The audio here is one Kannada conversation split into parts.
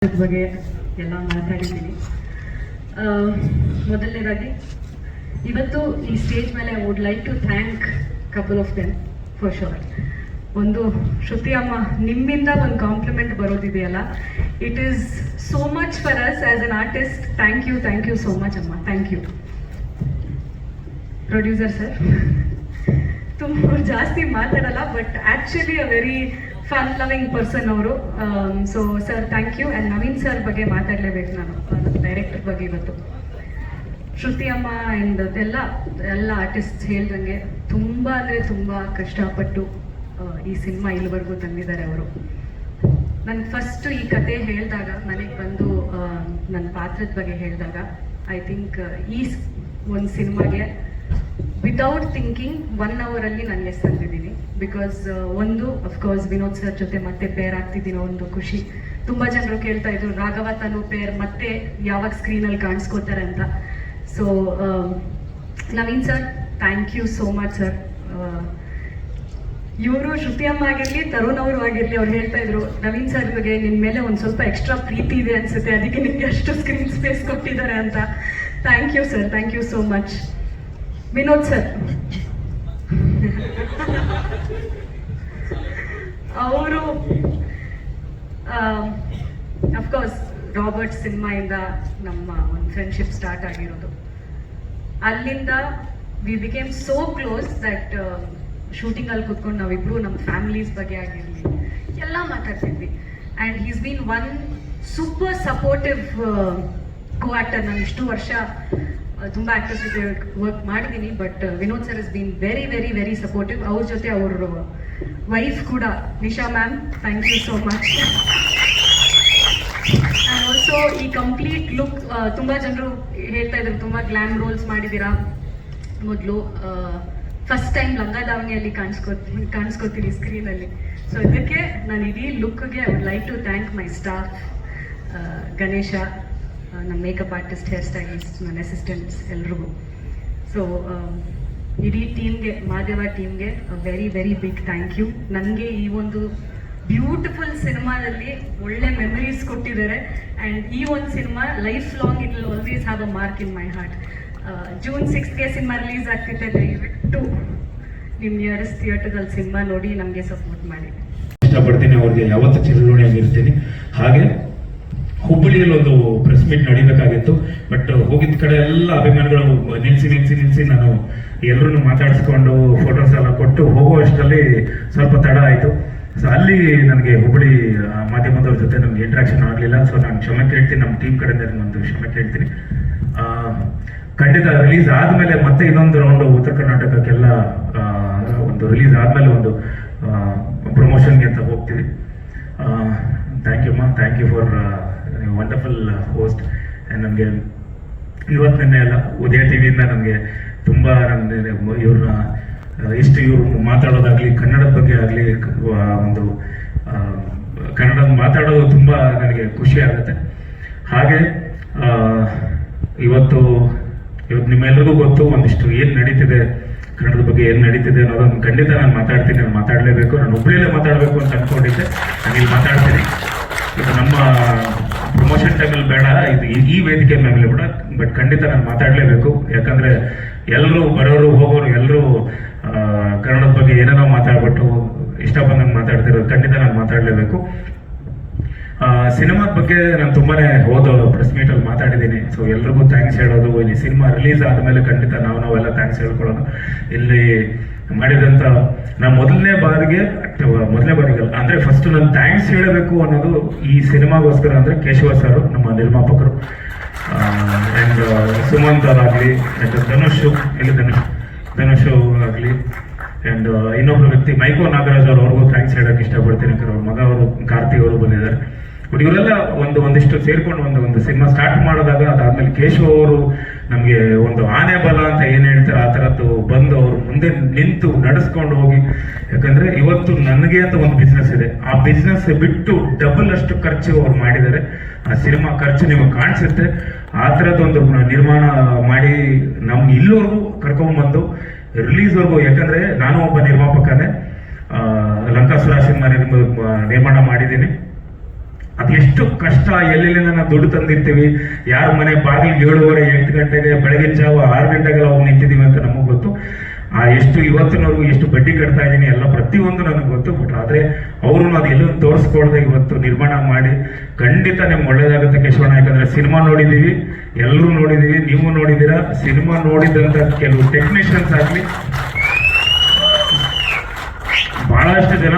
ಬಗ್ಗೆ ಎಲ್ಲ ಮಾತಾಡಿದ್ದೀನಿ. ಮೊದಲನೇದಾಗಿ ಇವತ್ತು ಈ ಸ್ಟೇಜ್ ಮೇಲೆ I would like to thank couple of them for sure. ಒಂದು ಶ್ರುತಿ ಅಮ್ಮ, ನಿಮ್ಮಿಂದ ಒಂದು ಕಾಂಪ್ಲಿಮೆಂಟ್ ಬರೋದಿದೆಯಲ್ಲ, it is so much for us as an artist. Thank you so much ಅಮ್ಮ, ಥ್ಯಾಂಕ್ ಯು. ಪ್ರೊಡ್ಯೂಸರ್ ಸರ್ ತುಂಬ ಜಾಸ್ತಿ ಮಾತಾಡಲ್ಲ, but actually a very fun loving person ಅವರು. So sir thank you. And Naveen sir ಬಗ್ಗೆ ಮಾತಾಡಲೇಬೇಕು ನಾನು, ಡೈರೆಕ್ಟರ್ ಬಗ್ಗೆ. ಇವತ್ತು ಶ್ರುತಿ ಅಮ್ಮ ಆ್ಯಂಡ್ ಎಲ್ಲ ಆರ್ಟಿಸ್ಟ್ ಹೇಳ್ದಂಗೆ ತುಂಬ ಅಂದರೆ ತುಂಬ ಕಷ್ಟಪಟ್ಟು ಈ ಸಿನಿಮಾ ಇಲ್ಲಿವರೆಗೂ ತಂದಿದ್ದಾರೆ ಅವರು. ನಾನು ಫಸ್ಟ್ ಈ ಕತೆ ಹೇಳಿದಾಗ, ಮನೆಗೆ ಬಂದು ನನ್ನ ಪಾತ್ರದ ಬಗ್ಗೆ ಹೇಳಿದಾಗ, ಐ ಥಿಂಕ್ ಈ ಒಂದು ಸಿನಿಮಾಗೆ ವಿತೌಟ್ ಥಿಂಕಿಂಗ್ 1 hour ನಾನು ಎಸ್ ತಂದಿದ್ದೀನಿ. ಬಿಕಾಸ್ ಒಂದು ಅಫ್ಕೋರ್ಸ್ ವಿನೋದ್ ಸರ್ ಜೊತೆ ಮತ್ತೆ ಪೇರ್ ಆಗ್ತಿದ್ದೀನೋ ಒಂದು ಖುಷಿ. ತುಂಬ ಜನರು ಕೇಳ್ತಾ ಇದ್ರು ರಾಘವ ತನು ಪೇರ್ ಮತ್ತೆ ಯಾವಾಗ ಸ್ಕ್ರೀನಲ್ಲಿ ಕಾಣಿಸ್ಕೋತಾರೆ ಅಂತ. So Naveen sir, thank you so much sir. ಇವರು ಶ್ರುತಿ ಅಮ್ಮ ಆಗಿರಲಿ, ತರುಣ್ ಅವರು ಆಗಿರಲಿ, ಅವ್ರು ಹೇಳ್ತಾ ಇದ್ರು ನವೀನ್ ಸರ್ ಬಗ್ಗೆ ನಿಮ್ಮ ಮೇಲೆ ಒಂದು ಸ್ವಲ್ಪ ಎಕ್ಸ್ಟ್ರಾ ಪ್ರೀತಿ ಇದೆ ಅನ್ಸುತ್ತೆ, ಅದಕ್ಕೆ ನಿಮಗೆ ಅಷ್ಟು ಸ್ಕ್ರೀನ್ ಸ್ಪೇಸ್ ಕೊಟ್ಟಿದ್ದಾರೆ ಅಂತ. Thank you sir, thank you so much. Vinod sir ಅವರು ಅಫ್ಕೋರ್ಸ್ ರಾಬರ್ಟ್ ಸಿನಿಮಾಯಿಂದ ನಮ್ಮ ಒಂದು ಫ್ರೆಂಡ್ಶಿಪ್ ಸ್ಟಾರ್ಟ್ ಆಗಿರೋದು. ಅಲ್ಲಿಂದ we became so close that ಶೂಟಿಂಗಲ್ಲಿ ಕೂತ್ಕೊಂಡು ನಾವಿಬ್ರು ನಮ್ಮ ಫ್ಯಾಮಿಲೀಸ್ ಬಗ್ಗೆ ಆಗಿರಲಿ ಎಲ್ಲ ಮಾತಾಡ್ತಿದ್ವಿ. And he's been one super supportive co-actor. ನಾನು ಇಷ್ಟು ವರ್ಷ ತುಂಬ ಆ್ಯಕ್ಟರ್ಸ್ ಜೊತೆ ವರ್ಕ್ ಮಾಡಿದ್ದೀನಿ, but Vinod sir is been very very very supportive. ಅವ್ರ ಜೊತೆ ಅವ್ರ ವೈಫ್ ಕೂಡ Nisha ma'am, thank you so much. And also ಈ ಕಂಪ್ಲೀಟ್ ಲುಕ್, ತುಂಬ ಜನರು ಹೇಳ್ತಾ ಇದ್ರು ತುಂಬ ಗ್ಲ್ಯಾಮ್ ರೋಲ್ಸ್ ಮಾಡಿದ್ದೀರಾ. ಮೊದಲು ಫಸ್ಟ್ ಟೈಮ್ ಲಂಗ ದಾವಣಿಯಲ್ಲಿ ಕಾಣಿಸ್ಕೋತೀನಿ ಸ್ಕ್ರೀನಲ್ಲಿ. ಸೊ ಇದಕ್ಕೆ ನಾನು ಇಡೀ ಲುಕ್ಗೆ I would like to thank my staff, Ganesha, ನಮ್ಮ ಮೇಕಪ್ ಆರ್ಟಿಸ್ಟ್, ಹೇರ್ ಸ್ಟೈಲಿಸ್ಟ್, ನನ್ನ ಅಸಿಸ್ಟೆಂಟ್ಸ್ ಎಲ್ರಿಗೂ. ಸೊ ಇಡೀ ಟೀಮ್ಗೆ, ಮಾದೇವ ಟೀಮ್ಗೆ very very big thank you. ನನಗೆ ಈ ಒಂದು ಬ್ಯೂಟಿಫುಲ್ ಸಿನಿಮಾದಲ್ಲಿ ಒಳ್ಳೆ ಮೆಮರೀಸ್ ಕೊಟ್ಟಿದ್ದಾರೆ. ಆ್ಯಂಡ್ ಈ ಒಂದು cinema life long it will always have a mark in my heart. June 6th cinema release ಆಗ್ತಿದೆ. ದಯವಿಟ್ಟು ನಿಮ್ಮ ನಿಯರೆಸ್ಟ್ ಥಿಯೇಟರ್ದಲ್ಲಿ ಸಿನಿಮಾ ನೋಡಿ ನಮಗೆ ಸಪೋರ್ಟ್ ಮಾಡಿ. ಇಷ್ಟಪಡ್ತೀನಿ, ಅವ್ರಿಗೆ ಯಾವತ್ತೂ ಚಿರಋಣಿಯಾಗಿರ್ತೀನಿ. ಹಾಗೆ ಹುಬ್ಬಳ್ಳಿಯಲ್ಲಿ ಒಂದು ಪ್ರೆಸ್ ಮೀಟ್ ನಡೀಬೇಕಾಗಿತ್ತು, ಬಟ್ ಹೋಗಿದ್ದ ಕಡೆ ಎಲ್ಲ ಅಭಿಮಾನಿಗಳು ನಿಲ್ಸಿ ನಾನು ಎಲ್ಲರೂ ಮಾತಾಡಿಸ್ಕೊಂಡು ಫೋಟೋಸ್ ಎಲ್ಲ ಕೊಟ್ಟು ಹೋಗುವಷ್ಟರಲ್ಲಿ ಸ್ವಲ್ಪ ತಡ ಆಯಿತು. ಸೊ ಅಲ್ಲಿ ನನಗೆ ಹುಬ್ಬಳ್ಳಿ ಮಾಧ್ಯಮದವ್ರ ಜೊತೆ ನಮ್ಗೆ ಇಂಟ್ರಾಕ್ಷನ್ ಆಗಲಿಲ್ಲ. ಸೊ ನಾನು ಕ್ಷಮೆ ಕೇಳ್ತೀನಿ, ನಮ್ಮ ಟೀಮ್ ಕಡೆಯಿಂದ ಒಂದು ಕ್ಷಮೆ ಕೇಳ್ತೀನಿ. ಖಂಡಿತ ರಿಲೀಸ್ ಆದಮೇಲೆ ಮತ್ತೆ ಇನ್ನೊಂದು ರೌಂಡ್ ಉತ್ತರ ಕರ್ನಾಟಕಕ್ಕೆಲ್ಲ ಒಂದು ರಿಲೀಸ್ ಆದಮೇಲೆ ಒಂದು ಪ್ರಮೋಷನ್ಗೆ ಅಂತ ಹೋಗ್ತೀವಿ. ಥ್ಯಾಂಕ್ ಯು ಅಮ್ಮ, thank you for wonderful host. ನನಗೆ ಇವತ್ತಿನ ಎಲ್ಲ ಉದಯ ಟಿವಿಯಿಂದ ನನಗೆ ತುಂಬ ಇವ್ರನ್ನ ಇವರು ಮಾತಾಡೋದಾಗಲಿ, ಕನ್ನಡದ ಬಗ್ಗೆ ಆಗಲಿ, ಒಂದು ಕನ್ನಡ ಮಾತಾಡೋದು ತುಂಬ ನನಗೆ ಖುಷಿ ಆಗುತ್ತೆ. ಹಾಗೆ ಇವತ್ತು ನಿಮ್ಮೆಲ್ಲರಿಗೂ ಗೊತ್ತು ಒಂದಿಷ್ಟು ಏನು ನಡೀತಿದೆ, ಕನ್ನಡದ ಬಗ್ಗೆ ಏನು ನಡೀತಿದೆ ಅನ್ನೋದನ್ನು ಖಂಡಿತ ನಾನು ಮಾತಾಡ್ತೀನಿ. ನಾನು ಮಾತಾಡಲೇಬೇಕು. ನಾನು ಹುಬ್ಬಳ್ಳಿಯಲ್ಲೇ ಮಾತಾಡಬೇಕು ಅಂತ ಅಂದ್ಕೊಂಡಿದ್ದೆ, ನಾನು ಇಲ್ಲಿ ಮಾತಾಡ್ತೀನಿ. ಇದು ನಮ್ಮ ಪ್ರಮೋಷನ್ ಟೈಮಲ್ಲಿ ಬೇಡ, ಇದು ಈ ವೇದಿಕೆ ಮೇಲೆ ಕೂಡ, ಬಟ್ ಖಂಡಿತ ನಾನು ಮಾತಾಡಲೇಬೇಕು. ಯಾಕಂದರೆ ಎಲ್ಲರೂ ಬರೋರು ಹೋಗೋರು ಎಲ್ಲರೂ ಕನ್ನಡದ ಬಗ್ಗೆ ಏನೇನೋ ಮಾತಾಡ್ಬಿಟ್ಟು ಇಷ್ಟ ಬಂದಂಗೆ ಮಾತಾಡ್ತಿರೋದು, ಖಂಡಿತ ನಾನು ಮಾತಾಡಲೇಬೇಕು. ಸಿನಿಮಾದ ಬಗ್ಗೆ ನಾನು ತುಂಬಾನೇ ಪ್ರೆಸ್ ಮೀಟಲ್ಲಿ ಮಾತಾಡಿದ್ದೀನಿ. ಸೊ ಎಲ್ರಿಗೂ ಥ್ಯಾಂಕ್ಸ್ ಹೇಳೋದು, ಇಲ್ಲಿ ಸಿನಿಮಾ ರಿಲೀಸ್ ಆದಮೇಲೆ ಖಂಡಿತ ನಾವೆಲ್ಲ ಥ್ಯಾಂಕ್ಸ್ ಹೇಳ್ಕೊಳ್ಳೋದು. ಇಲ್ಲಿ ಮಾಡಿದಂಥ ನಾನು ಮೊದಲನೇ ಬಾರಿಗಲ್ಲ ಅಂದರೆ ಫಸ್ಟ್ ನಾನು ಥ್ಯಾಂಕ್ಸ್ ಹೇಳಬೇಕು ಅನ್ನೋದು ಈ ಸಿನಿಮಾಗೋಸ್ಕರ ಅಂದರೆ ಕೇಶವ ಸರ್, ನಮ್ಮ ನಿರ್ಮಾಪಕರು, ಆ್ಯಂಡ್ ಸುಮಂತ್ ಅವರಾಗಲಿ, ಆ್ಯಂಡ್ ಧನುಷ್ ಆಗಲಿ, ಆ್ಯಂಡ್ ಇನ್ನೊಬ್ಬರು ವ್ಯಕ್ತಿ ಮೈಕೋ ನಾಗರಾಜ್ ಅವ್ರಿಗೂ ಥ್ಯಾಂಕ್ಸ್ ಹೇಳೋಕ್ಕೆ ಇಷ್ಟಪಡ್ತೀನಿ. ಯಾಕಂದ್ರೆ ಅವ್ರ ಮಗ ಅವರು ಕಾರ್ತಿ ಅವರು ಬಂದಿದ್ದಾರೆ. ಬಟ್ ಇವರೆಲ್ಲ ಒಂದಿಷ್ಟು ಸೇರ್ಕೊಂಡು ಒಂದು ಸಿನಿಮಾ ಸ್ಟಾರ್ಟ್ ಮಾಡಿದಾಗ, ಅದಾದ್ಮೇಲೆ ಕೇಶವ್ ಅವರು ನಮಗೆ ಒಂದು ಆನೆ ಬಲ ಅಂತ ಏನು ಹೇಳ್ತಾರೆ ಆ ಥರದ್ದು ಬಂದು ಅವ್ರು ಮುಂದೆ ನಿಂತು ನಡೆಸ್ಕೊಂಡು ಹೋಗಿ. ಯಾಕಂದ್ರೆ ಇವತ್ತು ನನಗೆ ಅಂತ ಒಂದು ಬಿಸ್ನೆಸ್ ಇದೆ, ಆ ಬಿಸ್ನೆಸ್ ಬಿಟ್ಟು ಡಬಲ್ ಅಷ್ಟು ಖರ್ಚು ಅವ್ರು ಮಾಡಿದ್ದಾರೆ. ಆ ಸಿನಿಮಾ ಖರ್ಚು ನಿಮಗೆ ಕಾಣಿಸುತ್ತೆ. ಆ ಥರದ್ದೊಂದು ನಿರ್ಮಾಣ ಮಾಡಿ ನಮ್ಗೆ ಇಲ್ಲಿವರೆಗೂ ಕರ್ಕೊಂಡ್ಬಂದು ರಿಲೀಸ್ವರೆಗೂ, ಯಾಕಂದ್ರೆ ನಾನು ಒಬ್ಬ ನಿರ್ಮಾಪಕನೇ, ಲಂಕಾಸುರ ಸಿನಿಮಾ ನಿರ್ಮಾಣ ಮಾಡಿದ್ದೀನಿ. ಅದೆಷ್ಟು ಕಷ್ಟ, ಎಲ್ಲೆಲ್ಲಿಂದ ನಾವು ದುಡ್ಡು ತಂದಿರ್ತೀವಿ, ಯಾರ ಮನೆ ಬಾಗಿಲಿಗೆ 7:30 8 ಗಂಟೆಗೆ, ಬೆಳಗಿನ ಜಾವ 6 ಗಂಟೆಗೆಲ್ಲ ಹೋಗಿ ನಿಂತಿದ್ದೀವಿ ಅಂತ ನಮಗೆ ಗೊತ್ತು. ಎಷ್ಟು ಇವತ್ತಿನವರೆಗೂ ಎಷ್ಟು ಬಡ್ಡಿ ಕಟ್ತಾ ಇದ್ದೀನಿ ಎಲ್ಲ ಪ್ರತಿಯೊಂದು ನನಗೆ ಗೊತ್ತು. ಬಟ್ ಆದರೆ ಅವರು ಅದೆಲ್ಲೂ ತೋರಿಸ್ಕೊಳ್ದೆ ಇವತ್ತು ನಿರ್ಮಾಣ ಮಾಡಿ ಖಂಡಿತ ನಿಮ್ಗೆ ಒಳ್ಳೇದಾಗುತ್ತೆ ಕೇಶವಣ್ಣ. ಯಾಕಂದ್ರೆ ಸಿನಿಮಾ ನೋಡಿದ್ದೀವಿ, ಎಲ್ಲರೂ ನೋಡಿದ್ದೀವಿ, ನೀವು ನೋಡಿದ್ದೀರಾ. ಸಿನಿಮಾ ನೋಡಿದಂಥ ಕೆಲವು ಟೆಕ್ನಿಷಿಯನ್ಸ್ ಆಗಲಿ, ಬಹಳಷ್ಟು ಜನ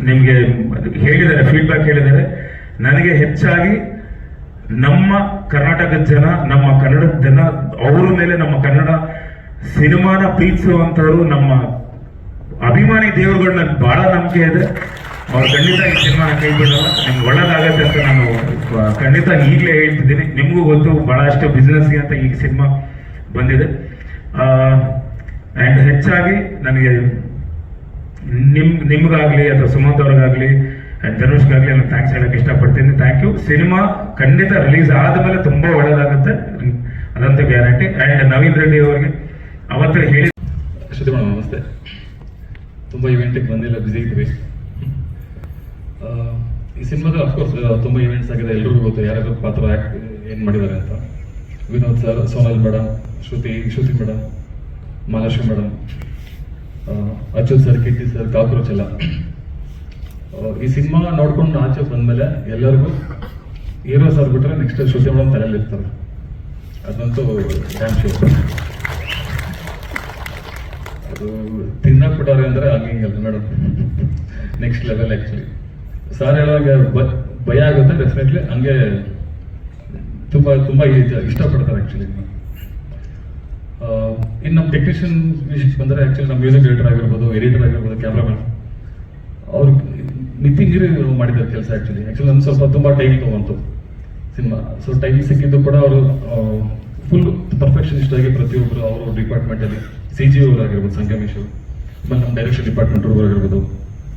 ನಿಮಗೆ ಹೇಳಿದ್ದಾರೆ, ಫೀಡ್ಬ್ಯಾಕ್ ಹೇಳಿದ್ದಾರೆ. ನನಗೆ ಹೆಚ್ಚಾಗಿ ನಮ್ಮ ಕರ್ನಾಟಕದ ಜನ, ನಮ್ಮ ಕನ್ನಡದ ಜನ, ಅವರ ಮೇಲೆ ನಮ್ಮ ಕನ್ನಡ ಸಿನಿಮಾನ ಪ್ರೀತಿಸುವಂಥವ್ರು, ನಮ್ಮ ಅಭಿಮಾನಿ ದೇವರುಗಳನ್ನ ಬಹಳ ನಂಬಿಕೆ ಇದೆ. ಅವ್ರು ಖಂಡಿತ ಈ ಸಿನಿಮಾನ ಕೈ ಬಿಡಲ್ಲ, ನಿಮ್ಗೆ ಒಳ್ಳೇದಾಗತ್ತೆ ಅಂತ ನಾನು ಖಂಡಿತ ಈಗಲೇ ಹೇಳ್ತಿದ್ದೀನಿ. ನಿಮಗೂ ಗೊತ್ತು ಬಹಳಷ್ಟು ಬಿಸ್ನೆಸ್ಗೆ ಅಂತ ಈ ಸಿನಿಮಾ ಬಂದಿದೆ. ಆ್ಯಂಡ್ ಹೆಚ್ಚಾಗಿ ನನಗೆ ನಿಮ್ಗಾಗ್ಲಿ ಅಥವಾ ಸುಮಂತ್ ಅವ್ರಿಗಾಗ್ಲಿ ಧನುಷ್ಗಾಗ್ಲಿ ನಾನು ಥ್ಯಾಂಕ್ಸ್ ಹೇಳಕ್ಕೆ ಇಷ್ಟಪಡ್ತೀನಿ. Thank you. ಸಿನಿಮಾ ಖಂಡಿತ ರಿಲೀಸ್ ಆದಮೇಲೆ ತುಂಬಾ ಒಳ್ಳೇದಾಗುತ್ತೆ, ಅದಂತೂ ಗ್ಯಾರಂಟಿ. ಆ್ಯಂಡ್ ನವೀನ್ ರೆಡ್ಡಿ ಅವರಿಗೆ ಅವತ್ತು ಹೇಳಿ, ಶ್ರುತಿ ಮೇಡಮ್ ನಮಸ್ತೆ. ತುಂಬ ಇವೆಂಟಿಗೆ ಬಂದಿಲ್ಲ, ಬ್ಯುಸಿ ಇದ್ವಿ. ಈ ಸಿನಿಮಾದ ಅಫ್ಕೋರ್ಸ್ ತುಂಬ ಇವೆಂಟ್ಸ್ ಆಗಿದೆ, ಎಲ್ರಿಗೂ ಗೊತ್ತು ಯಾರ್ಯಾರು ಪಾತ್ರ ಏನು ಮಾಡಿದ್ದಾರೆ ಅಂತ. Vinod sir, Sonal madam, Shruti madam, Mahalakshmi madam, Achyut sir, Kitty sir, cockroach ಎಲ್ಲ. ಈ ಸಿನಿಮಾ ನೋಡ್ಕೊಂಡು ಆಚೆ ಬಂದಮೇಲೆ ಎಲ್ಲರಿಗೂ ಹೀರೋ ಸರ್ ಬಿಟ್ರೆ ನೆಕ್ಸ್ಟ್ ಶ್ರುತಿ ಮೇಡಮ್ ತಲೆಯಲ್ಲಿ ಇರ್ತಾರೆ, ಅದಂತೂ ಡ್ಯಾಮ್ ಶೋ. ಅದು ತಿನ್ನಕ್ ಬಿಟ್ಟವ್ರೆ ಅಂದ್ರೆ ಹಂಗಿಂಗಲ್ಲ madam, next level. Actually sir ಹೇಳುವಾಗ ಭಯ ಆಗುತ್ತೆ ಡೆಫಿನೆಟ್ಲಿ, ಹಂಗೆ ತುಂಬ ತುಂಬ ಇಷ್ಟಪಡ್ತಾರೆ ಆ್ಯಕ್ಚುಲಿ. ಇನ್ನು ನಮ್ಮ ಟೆಕ್ನಿಷಿಯನ್ ವಿಷಯಕ್ಕೆ ಬಂದರೆ ಆ್ಯಕ್ಚುಲಿ ನಮ್ಮ ಮ್ಯೂಸಿಕ್ ಡೈರೆಕ್ಟರ್ ಆಗಿರ್ಬೋದು, ಎಡಿಟರ್ ಆಗಿರ್ಬೋದು, ಕ್ಯಾಮ್ರಾಮನ್, ಅವ್ರು ಮಿತಿ ಮೀರಿ ಮಾಡಿದ್ದಾರೆ ಕೆಲಸ. ಆ್ಯಕ್ಚುಲಿ ನಮ್ಗೆ ಸ್ವಲ್ಪ ತುಂಬ ಟೈಮ್ ತೊಗೊಂತು ಸಿನಿಮಾ. ಸೊ ಟೈಮ್ ಸಿಕ್ಕಿದ್ದು ಕೂಡ ಅವರು ಫುಲ್ ಪರ್ಫೆಕ್ಷನಿಸ್ಟ್ ಆಗಿ ಪ್ರತಿಯೊಬ್ಬರು ಅವರು ಡಿಪಾರ್ಟ್ಮೆಂಟಲ್ಲಿ CG ಅವರು ಆಗಿರ್ಬೋದು, ಸಂಗಮೇಶ್, ಆಮೇಲೆ ನಮ್ಮ ಡೈರೆಕ್ಷನ್ ಡಿಪಾರ್ಟ್ಮೆಂಟ್ ಅವ್ರು ಆಗಿರ್ಬೋದು,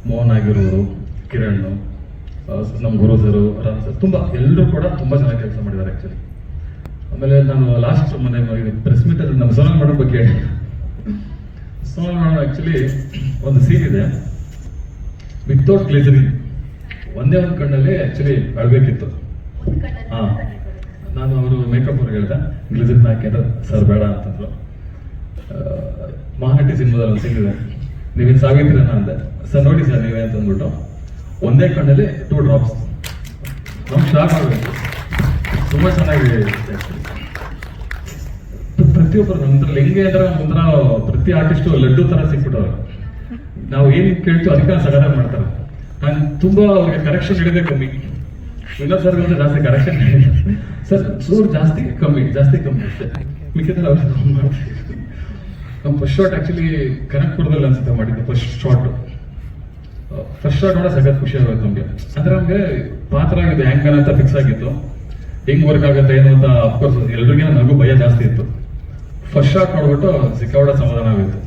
ಮೋಹನ್ ಆಗಿರ್ಬೋದು, ಕಿರಣ್, ನಮ್ಮ ಗುರು ಸರು, ರಾಮ್ ಸರ್, ತುಂಬ ಎಲ್ಲರೂ ಕೂಡ ತುಂಬ ಚೆನ್ನಾಗಿ ಕೆಲಸ ಮಾಡಿದ್ದಾರೆ ಆ್ಯಕ್ಚುಲಿ. ಆಮೇಲೆ ನಾನು ಲಾಸ್ಟ್ ಮೊನ್ನೆ ಪ್ರೆಸ್ ಮೀಟಲ್ಲಿ ನಮ್ಮ ಸೋನಲ್ ಮೇಡಮ್ ಬಗ್ಗೆ ಹೇಳಿ, ಸೋನಲ್ ಮೇಡಮ್ ಆ್ಯಕ್ಚುಲಿ ಒಂದು ಸೀನ್ ಇದೆ, ವಿತೌಟ್ ಗ್ಲೇಸರಿಂಗ್, ಒಂದೇ ಒಂದು ಕಣ್ಣಲ್ಲಿ ಆ್ಯಕ್ಚುಲಿ ಅಳ್ಬೇಕಿತ್ತು. ಹಾಂ, ನಾನು ಅವರು ಮೇಕಪ್ ಅವ್ರಿಗೆ ಹೇಳಿದೆ ಗ್ಲೇಸರಿನ್ ಹಾಕಿ ಅಂತ, ಸರ್ ಬೇಡ ಅಂತಂದ್ರು. ಮಹಾನಟಿ ಸಿನಿಮಾದಲ್ಲಿ ಒಂದು ಸೀನ್ ಇದೆ, ನೀವೇನು ಸಾವಿತ್ರಿನ ಅಂದೆ, ಸರ್ ನೋಡಿ ಸರ್ ನೀವೇ ಅಂತ ಅಂದ್ಬಿಟ್ಟು ಒಂದೇ ಕಣ್ಣಲ್ಲಿ 2 ಡ್ರಾಪ್ಸ್. ನಮ್ಗೆ ಶಾಕ್ ಆಗಬೇಕು, ತುಂಬ ಚೆನ್ನಾಗಿದೆ. ಪ್ರತಿಯೊಬ್ಬರು ನಮ್ದ್ರಲ್ಲಿ ಹೆಂಗೆ ಅಂದ್ರೆ ಒಂಥರ ಪ್ರತಿ ಆರ್ಟಿಸ್ಟು ಲಡ್ಡು ಥರ ಸಿಕ್ಬಿಟ್ಟವ್ರು. ನಾವು ಏನು ಕೇಳ್ತೀವಿ ಅದಕ್ಕೆ ಸಗಾರ ಮಾಡ್ತಾರೆ. ನಾನು ತುಂಬ ಅವ್ರಿಗೆ ಕರೆಕ್ಷನ್ ಹಿಡಿದೇ ಕಮ್ಮಿ, ವಿನೋದ್ ಸರ್ ಅಂತ ಜಾಸ್ತಿ ಕರೆಕ್ಷನ್ ಸರ್ ಚೂರು ಜಾಸ್ತಿ ಕಮ್ಮಿ ಅಷ್ಟೇ, ಮಿಕ್ಕಿದ್ರೆ ಅವ್ರು ಮಾಡ್ತೀವಿ. ನಮ್ಮ ಫಸ್ಟ್ ಶಾಟ್ ಆ್ಯಕ್ಚುಲಿ ಕನಕ್ಪುರದಲ್ಲಿ ಅನ್ಸುತ್ತೆ ಮಾಡಿದ್ದು. ಫಸ್ಟ್ ಶಾಟ್ ನೋಡೋ ಸಖತ್ ಖುಷಿ ಆಗುತ್ತೆ ನಮಗೆ. ಅಂದ್ರೆ ನಮಗೆ ಪಾತ್ರ ಆಗಿದೆ ಹೆಂಗ ಅಂತ ಫಿಕ್ಸ್ ಆಗಿತ್ತು, ಹೆಂಗ್ ವರ್ಕ್ ಆಗುತ್ತೆ ಏನು ಅಂತ. ಅಫ್ಕೋರ್ಸ್ ಎಲ್ರಿಗಿನ ನನಗೂ ಭಯ ಜಾಸ್ತಿ ಇತ್ತು. ಫಸ್ಟ್ ಶಾಟ್ ನೋಡ್ಬಿಟ್ಟು ಸಿಕ್ಕಾಪಟ್ಟೆ ಸಮಾಧಾನ ಆಗಿತ್ತು,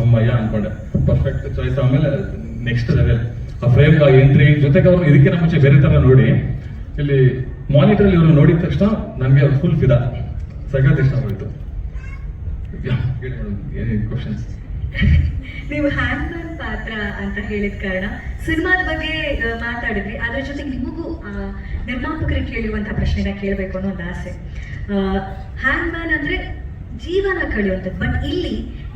ಅಮ್ಮಯ್ಯ ಅನ್ಕೊಂಡೆ, ಪರ್ಫೆಕ್ಟ್ ಚಾಯ್ಸ್. ಆಮೇಲೆ ನೆಕ್ಸ್ಟ್ ಲೆವೆಲ್ ಆ ಫ್ರೇಮ್ ಎಂಟ್ರಿ ಜೊತೆಗೆ ಅವರು ಇದಕ್ಕಿಂತ ಮುಂಚೆ ಬೇರೆ ತರ ನೋಡಿ ಇಲ್ಲಿ ಮಾನಿಟರ್ ಇವರು ನೋಡಿದ ತಕ್ಷಣ ನನಗೆ ಫುಲ್ ಫಿದಾ, ಸಖತ್ ಇಷ್ಟ ಆಗೋಯ್ತು. ಏನೇನು ಕ್ವಶನ್ಸ್? ನೀವು ಹ್ಯಾಂಡ್ಮ್ಯಾನ್ ಪಾತ್ರ ಅಂತ ಹೇಳಿದ ಕಾರಣ ಸಿನಿಮಾದ ಬಗ್ಗೆ ಮಾತಾಡಿದ್ರಿ, ಅದ್ರ ಜೊತೆಗೆ ನಿಮಗೂ ನಿರ್ಮಾಪಕರಿಗೆ ಕೇಳಿರುವಂತಹ ಪ್ರಶ್ನೆನ ಕೇಳಬೇಕು ಅನ್ನೋ ಒಂದು ಆಸೆ. ಹ್ಯಾಂಡ್ಮ್ಯಾನ್ ಅಂದ್ರೆ ಜೀವನ ಕಳೆಯುವಂಥದ್ದು, ಬಟ್ ಇಲ್ಲಿ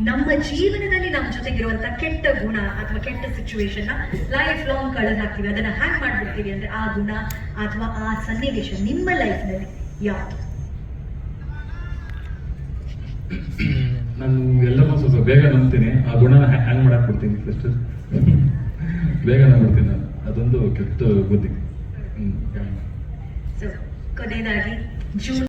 ನಮ್ಮ ಜೀವನದಲ್ಲಿ ನಮ್ಮ ಜೊತೆಗಿರುವಂತಹ ಕೆಟ್ಟ ಗುಣ ಅಥವಾ ಕೆಟ್ಟ ಸಿಚುವೇಶನ್ ಲೈಫ್ ಲಾಂಗ್ ಕಳೆದು ಹಾಕ್ತೀವಿ, ಅದನ್ನ ಹ್ಯಾಂಗ್ ಮಾಡ್ಬಿಡ್ತೀವಿ ಅಂದ್ರೆ ಆ ಗುಣ ಅಥವಾ ಆ ಸನ್ನಿವೇಶ ನಿಮ್ಮ ಲೈಫ್ನಲ್ಲಿ ಯಾವುದು? ನಾನು ಎಲ್ಲರೂ ಸ್ವಲ್ಪ ಬೇಗ ನಂಬ್ತೀನಿ, ಆ ಗುಣನ ಹ್ಯಾಂಗ್ ಮಾಡಕ್ ಕೊಡ್ತೀನಿ, ಫಸ್ಟ್ ಬೇಗ ನಂಬಿಡ್ತೀನಿ ನಾನು, ಅದೊಂದು ಕೆಟ್ಟ ಬುದ್ಧಿ. ಸೊ ಕೊನೆಯದಾಗಿ ಜೂನ್